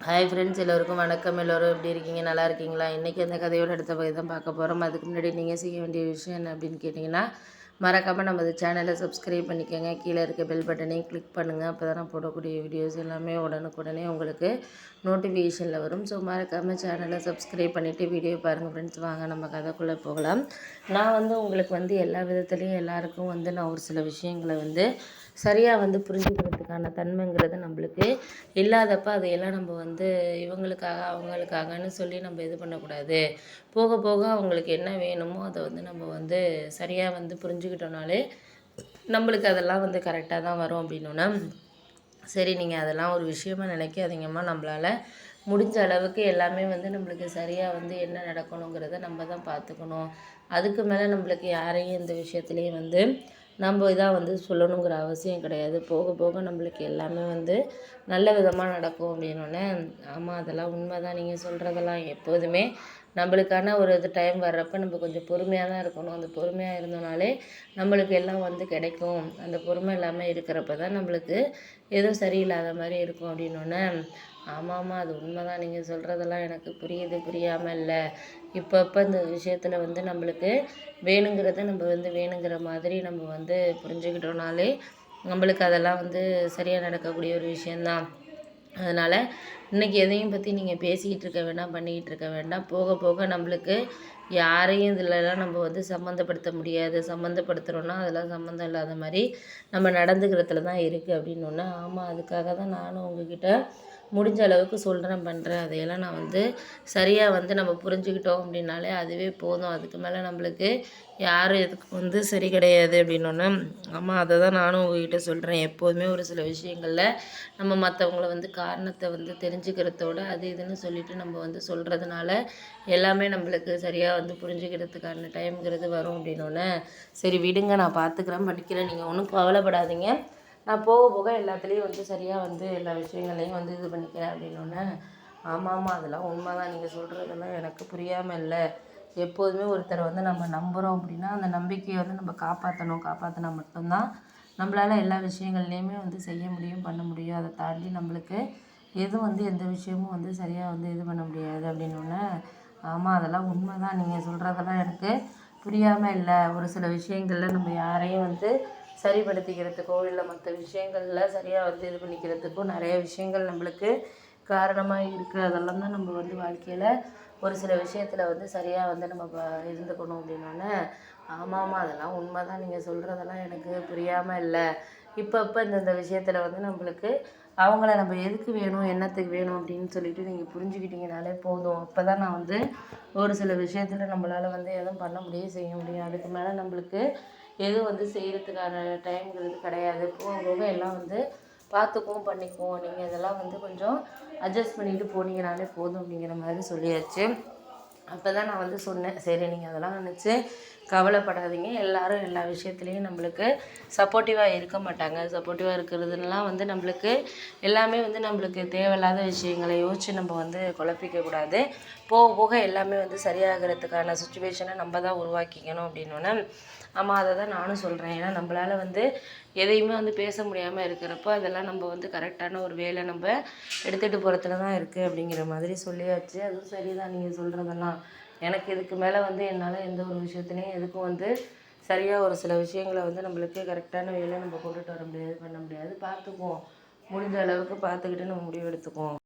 Hi friends, எல்லோருக்கும் வணக்கம். எல்லோரும் எப்படி இருக்கீங்க? நல்லா இருக்கீங்களா? இன்றைக்கி அந்த கதையோட அடுத்த பகுதி தான் பார்க்க போகிறோம். அதுக்கு முன்னாடி நீங்கள் செய்ய வேண்டிய விஷயம் என்ன அப்படின்னு கேட்டிங்கன்னா, மறக்காமல் நம்ம சேனலை சப்ஸ்கிரைப் பண்ணிக்கோங்க. கீழே இருக்க பெல் பட்டனையும் கிளிக் பண்ணுங்கள். அப்போ தான் நான் போடக்கூடிய வீடியோஸ் எல்லாமே உடனுக்குடனே உங்களுக்கு நோட்டிஃபிகேஷனில் வரும். ஸோ மறக்காமல் சேனலை சப்ஸ்கிரைப் பண்ணிவிட்டு வீடியோ பாருங்கள் ஃப்ரெண்ட்ஸ். வாங்க நம்ம கதைக்குள்ளே போகலாம். நான் உங்களுக்கு எல்லா விதத்துலேயும் எல்லாருக்கும் நான் ஒரு சில விஷயங்களை சரியாக புரிஞ்சுக்கிறதுக்கான தன்மைங்கிறது நம்மளுக்கு இல்லாதப்ப அதையெல்லாம் நம்ம இவங்களுக்காக அவங்களுக்காகன்னு சொல்லி நம்ம இது பண்ணக்கூடாது. போக போக அவங்களுக்கு என்ன வேணுமோ அதை நம்ம சரியாக புரிஞ்சுக்கிட்டோம்னாலே நம்மளுக்கு அதெல்லாம் கரெக்டாக தான் வரும். அப்படின்னோன்னா, சரி நீங்கள் அதெல்லாம் ஒரு விஷயமா நினைக்காதீங்கம்மா, நம்மளால் முடிஞ்ச அளவுக்கு எல்லாமே நம்மளுக்கு சரியாக என்ன நடக்கணுங்கிறத நம்ம தான் பார்த்துக்கணும். அதுக்கு மேலே நம்மளுக்கு யாரையும் இந்த விஷயத்துலேயும் நம்ம இதாக சொல்லணுங்கிற அவசியம் கிடையாது. போக போக நம்மளுக்கு எல்லாமே நல்ல விதமாக நடக்கும். அப்படின்னோடனே, ஆமாம் அதெல்லாம் உண்மை தான், நீங்கள் சொல்கிறதெல்லாம் எப்போதுமே நம்மளுக்கான ஒரு இது டைம் வர்றப்போ நம்ம கொஞ்சம் பொறுமையாக தான் இருக்கணும். அந்த பொறுமையாக இருந்தோனாலே நம்மளுக்கு எல்லாம் கிடைக்கும். அந்த பொறுமை இல்லாமல் இருக்கிறப்ப தான் நம்மளுக்கு எதுவும் சரியில்லாத மாதிரி இருக்கும். அப்படின்னோடனே, ஆமாம் அது உண்மை தான், நீங்கள் சொல்கிறதெல்லாம் எனக்கு புரியுது, புரியாமல் இல்லை. இப்போ இந்த விஷயத்தில் நம்மளுக்கு வேணுங்கிறத நம்ம வேணுங்கிற மாதிரி நம்ம புரிஞ்சுக்கிட்டோம்னாலே நம்மளுக்கு அதெல்லாம் சரியாக நடக்கக்கூடிய ஒரு விஷயந்தான். அதனால் இன்றைக்கி எதையும் பற்றி நீங்கள் பேசிக்கிட்டு இருக்க வேண்டாம், பண்ணிக்கிட்டு இருக்க வேண்டாம். போக போக நம்மளுக்கு யாரையும் இதிலலாம் நம்ம சம்மந்தப்படுத்த முடியாது. சம்மந்தப்படுத்துகிறோன்னா அதெல்லாம் சம்மந்தம் இல்லாத மாதிரி நம்ம நடந்துக்கிறதுல தான் இருக்குது. அப்படின்னோடனே, ஆமாம் அதுக்காக தான் நானும் உங்ககிட்ட முடிஞ்ச அளவுக்கு சொல்கிறேன், பண்ணுறேன். அதையெல்லாம் நான் சரியாக நம்ம புரிஞ்சுக்கிட்டோம் அப்படின்னாலே அதுவே போதும். அதுக்கு மேலே நம்மளுக்கு யாரும் எதுக்கு சரி கிடையாது. அப்படின்னோடனே, ஆமாம் அதை தான் நானும் உங்ககிட்ட சொல்கிறேன். எப்போதுமே ஒரு சில விஷயங்களில் நம்ம மற்றவங்கள காரணத்தை தெரிஞ்சுக்கிறதோட அது இதுன்னு சொல்லிவிட்டு நம்ம சொல்கிறதுனால எல்லாமே நம்மளுக்கு சரியாக புரிஞ்சுக்கிறதுக்கான டைம்ங்கிறது வரும். அப்படின்னோடனே, சரி விடுங்க, நான் பார்த்துக்கிறேன், படிக்கிறேன், நீங்கள் ஒன்றும் கவலைப்படாதீங்க, நான் போக போக எல்லாத்துலேயும் சரியாக எல்லா விஷயங்களையும் இது பண்ணிக்கிறேன். அப்படின்னோடனே, ஆமாம் அதெல்லாம் உண்மை தான், நீங்கள் சொல்கிறதெல்லாம் எனக்கு புரியாமல் இல்லை. எப்போதுமே ஒருத்தரை நம்ம நம்புகிறோம் அப்படின்னா அந்த நம்பிக்கையை நம்ம காப்பாற்றணும். காப்பாற்றினா மட்டும்தான் நம்மளால் எல்லா விஷயங்கள்லேயுமே செய்ய முடியும், பண்ண முடியும். அதை தாண்டி நம்மளுக்கு எதுவும் எந்த விஷயமும் சரியாக இது பண்ண முடியாது. அப்படின்னோடனே, ஆமாம் அதெல்லாம் உண்மை தான், நீங்கள் சொல்கிறதெல்லாம் எனக்கு புரியாமல் இல்லை. ஒரு சில விஷயங்களில் நம்ம யாரையும் சரிப்படுத்திக்கிறதுக்கோ இல்லை மற்ற விஷயங்களில் சரியாக இது பண்ணிக்கிறதுக்கோ நிறைய விஷயங்கள் நம்மளுக்கு காரணமாக இருக்குது. அதெல்லாம் தான் நம்ம வாழ்க்கையில் ஒரு சில விஷயத்தில் சரியாக நம்ம இருந்துக்கணும். அப்படின்னோடனே, ஆமாம் அதெல்லாம் உண்மை தான், நீங்கள் சொல்கிறதெல்லாம் எனக்கு புரியாமல் இல்லை. இப்போ இந்தந்த விஷயத்தில் நம்மளுக்கு அவங்கள நம்ம எதுக்கு வேணும், என்னத்துக்கு வேணும் அப்படின்னு சொல்லிட்டு நீங்கள் புரிஞ்சுக்கிட்டீங்கனாலே போதும். அப்போ தான் நான் ஒரு சில விஷயத்தில் நம்மளால் எதுவும் பண்ண முடியும், செய்ய முடியும். அதுக்கு மேலே நம்மளுக்கு எதுவும் செய்கிறதுக்கான டைம்ங்கிறது கிடையாது. போக போக எல்லாம் பார்த்துக்குவோம், பண்ணிக்குவோம். நீங்கள் இதெல்லாம் கொஞ்சம் அட்ஜஸ்ட் பண்ணிட்டு போனீங்கனாலே போதும் அப்படிங்கிற மாதிரி சொல்லியாச்சு. அப்போ தான் நான் சொன்னேன், சரி நீங்கள் அதெல்லாம் நினச்சி கவலைப்படாதீங்க. எல்லோரும் எல்லா விஷயத்துலேயும் நம்மளுக்கு சப்போர்ட்டிவாக இருக்க மாட்டாங்க. சப்போர்ட்டிவாக இருக்கிறதுலாம் நம்மளுக்கு எல்லாமே நம்மளுக்கு தேவையில்லாத விஷயங்களை யோசித்து நம்ம குழப்பிக்கக்கூடாது. போக போக எல்லாமே சரியாகிறதுக்கான சுச்சுவேஷனை நம்ம தான் உருவாக்கிக்கணும். அப்படின்னோடனே, ஆமாம் அதை தான் நானும் சொல்கிறேன். ஏன்னா நம்மளால் எதையுமே பேச முடியாமல் இருக்கிறப்போ அதெல்லாம் நம்ம கரெக்டான ஒரு வேலை நம்ம எடுத்துகிட்டு போகிறதுல தான் இருக்குது அப்படிங்கிற மாதிரி சொல்லியாச்சு. அதுவும் சரி தான், நீங்கள் சொல்கிறதெல்லாம் எனக்கு இதுக்கு மேலே என்னால் எந்த ஒரு விஷயத்துலையும் எதுக்கும் சரியாக ஒரு சில விஷயங்களை நம்மளுக்கு கரெக்டான வேலை நம்ம கொண்டுட்டு வர முடியாது, பண்ண முடியாது. பார்த்துக்குவோம், முடிஞ்ச அளவுக்கு பார்த்துக்கிட்டு நம்ம முடிவு எடுத்துக்குவோம்.